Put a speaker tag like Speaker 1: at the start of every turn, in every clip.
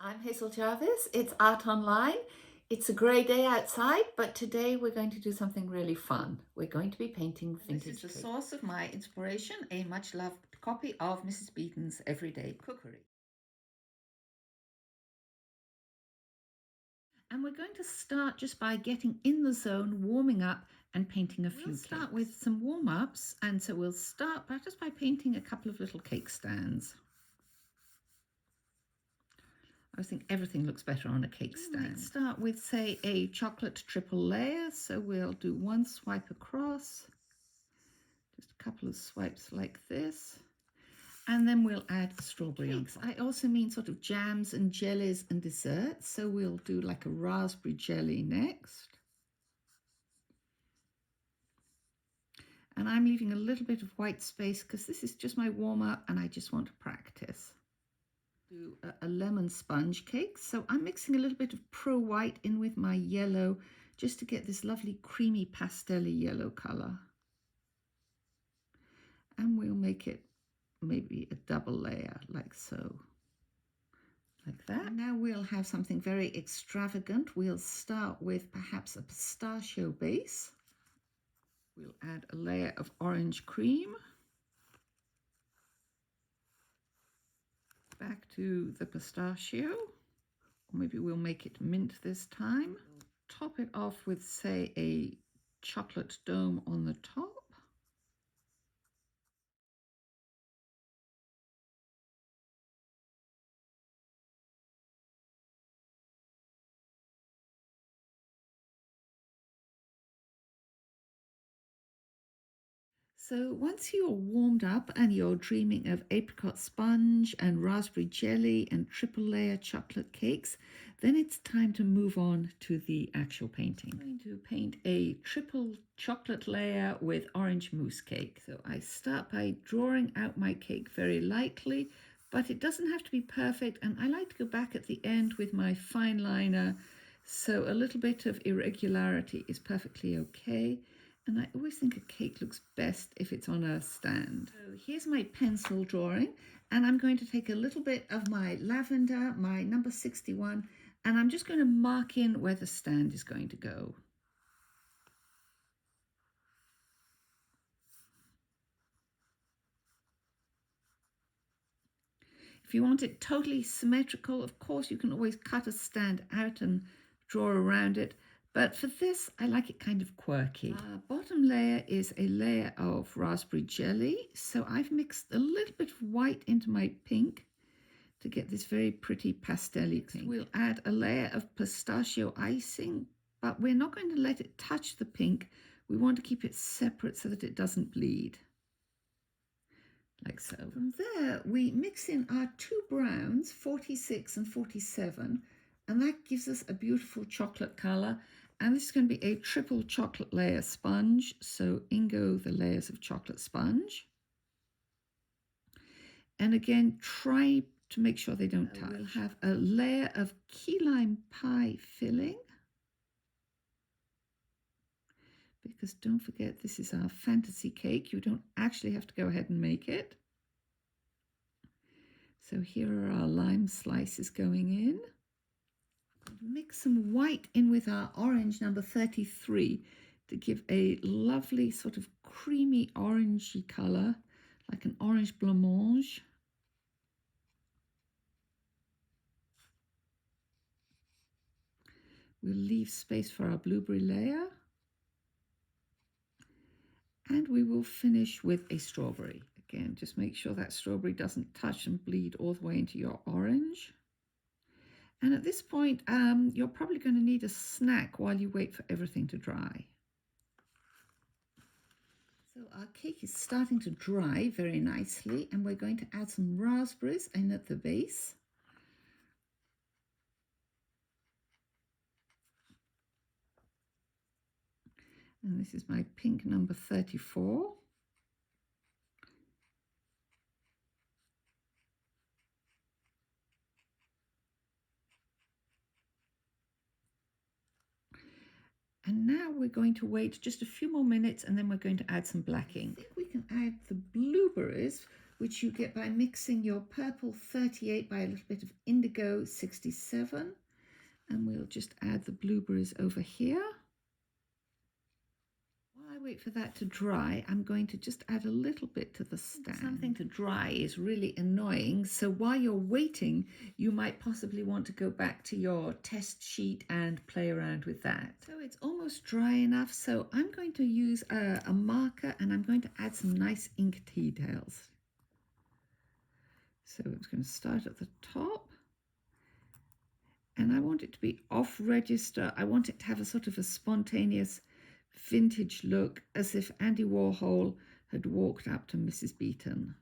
Speaker 1: I'm Hazel Jarvis. It's Art Online. It's a grey day outside, but today we're going to do something really fun. We're going to be painting vintage
Speaker 2: This is the
Speaker 1: cake.
Speaker 2: source of my inspiration, a much loved copy of Mrs. Beeton's Everyday Cookery. And we're going to start just by getting in the zone, warming up and painting a few cakes. We'll start with some warm-ups, and so we'll start just by painting a couple of little cake stands. I think everything looks better on a cake stand. Let's start with, say, a chocolate triple layer. So we'll do one swipe across, just a couple of swipes like this. And then we'll add strawberry on top. I also mean sort of jams and jellies and desserts. So we'll do like a raspberry jelly next. And I'm leaving a little bit of white space because this is just my warm-up and I just want to practice. Do a lemon sponge cake. So I'm mixing a little bit of Pro White in with my yellow just to get this lovely creamy pastel-y yellow color. And we'll make it maybe a double layer like so. Like that. And now we'll have something very extravagant. We'll start with perhaps a pistachio base. We'll add a layer of orange cream. Back to the pistachio, or maybe we'll make it mint this time. Top it off with, say, a chocolate dome on the top. So once you're warmed up and you're dreaming of apricot sponge and raspberry jelly and triple layer chocolate cakes, then it's time to move on to the actual painting. I'm going to paint a triple chocolate layer with orange mousse cake. So I start by drawing out my cake very lightly, but it doesn't have to be perfect. And I like to go back at the end with my fine liner. So a little bit of irregularity is perfectly okay. And I always think a cake looks best if it's on a stand. So here's my pencil drawing, and I'm going to take a little bit of my lavender, my number 61, and I'm just going to mark in where the stand is going to go. If you want it totally symmetrical, of course, you can always cut a stand out and draw around it. But for this, I like it kind of quirky. Bottom layer is a layer of raspberry jelly. So I've mixed a little bit of white into my pink to get this very pretty pastel-y pink. We'll add a layer of pistachio icing, but we're not going to let it touch the pink. We want to keep it separate so that it doesn't bleed. Like so. From there, we mix in our two browns, 46 and 47, and that gives us a beautiful chocolate color. And this is going to be a triple chocolate layer sponge. So in go the layers of chocolate sponge. And again, try to make sure they don't touch. We'll have a layer of key lime pie filling. Because don't forget, this is our fantasy cake. You don't actually have to go ahead and make it. So here are our lime slices going in. Mix some white in with our orange number 33 to give a lovely sort of creamy orangey color, like an orange blancmange. We'll leave space for our blueberry layer. And we will finish with a strawberry. Again, just make sure that strawberry doesn't touch and bleed all the way into your orange. And at this point, you're probably going to need a snack while you wait for everything to dry. So our cake is starting to dry very nicely, and we're going to add some raspberries in at the base. And this is my pink number 34. And now we're going to wait just a few more minutes, and then we're going to add some blacking. I think we can add the blueberries which you get by mixing your purple 38 by a little bit of indigo 67. And we'll just add the blueberries over here. While I wait for that to dry, I'm going to just add a little bit to the stand. Something to dry is really annoying, so while you're waiting, you might possibly want to go back to your test sheet and play around with that. So it's almost dry enough, so I'm going to use a marker and I'm going to add some nice ink details. So I'm going to start at the top. And I want it to be off register. I want it to have a sort of a spontaneous vintage look, as if Andy Warhol had walked up to Mrs. Beeton.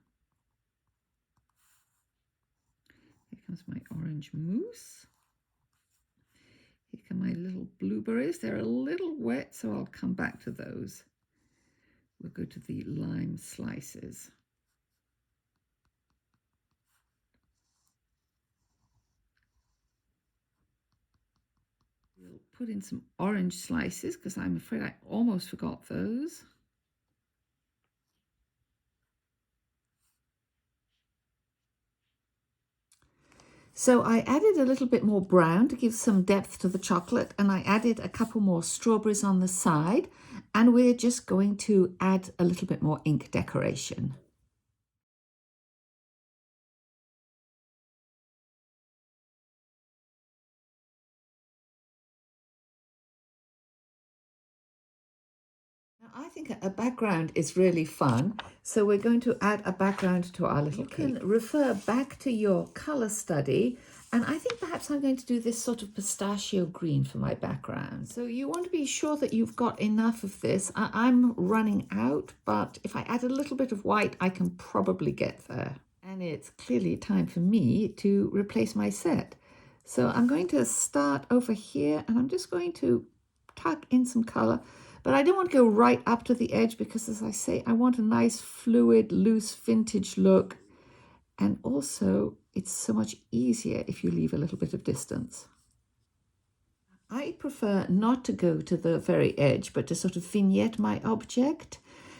Speaker 2: Here comes my orange mousse. Here come my little blueberries. They're a little wet, so I'll come back to those. We'll go to the lime slices. We'll put in some orange slices because I'm afraid I almost forgot those.
Speaker 1: So I added a little bit more brown to give some depth to the chocolate, and I added a couple more strawberries on the side, and we're just going to add a little bit more ink decoration. Now, I think a background is really fun, so we're going to add a background to our little cake. You can refer back to your colour study, and I think perhaps I'm going to do this sort of pistachio green for my background. So you want to be sure that you've got enough of this. I'm running out, but if I add a little bit of white, I can probably get there. And it's clearly time for me to replace my set. So I'm going to start over here, and I'm just going to tuck in some colour. But I don't want to go right up to the edge because, as I say, I want a nice fluid, loose, vintage look. And also, it's so much easier if you leave a little bit of distance. I prefer not to go to the very edge, but to sort of vignette my object.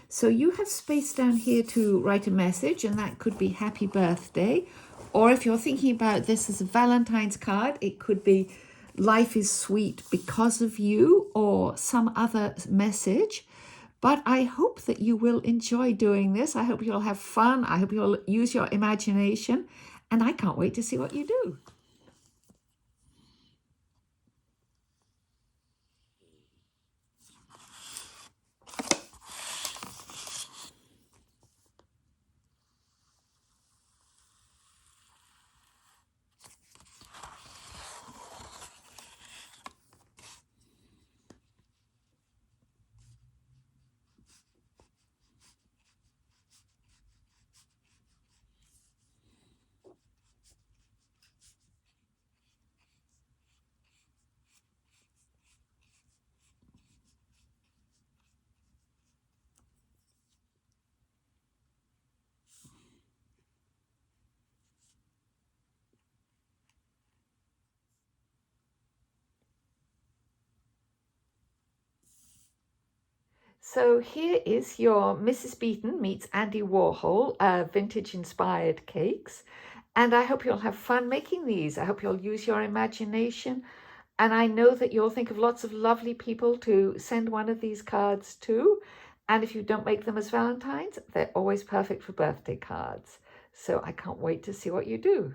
Speaker 1: So you have space down here to write a message, and that could be happy birthday. Or if you're thinking about this as a Valentine's card, it could be life is sweet because of you, or some other message. But I hope that you will enjoy doing this. I hope you'll have fun. I hope you'll use your imagination. And I can't wait to see what you do. So here is your Mrs. Beeton meets Andy Warhol vintage inspired cakes. And I hope you'll have fun making these. I hope you'll use your imagination. And I know that you'll think of lots of lovely people to send one of these cards to. And if you don't make them as Valentines, they're always perfect for birthday cards. So I can't wait to see what you do.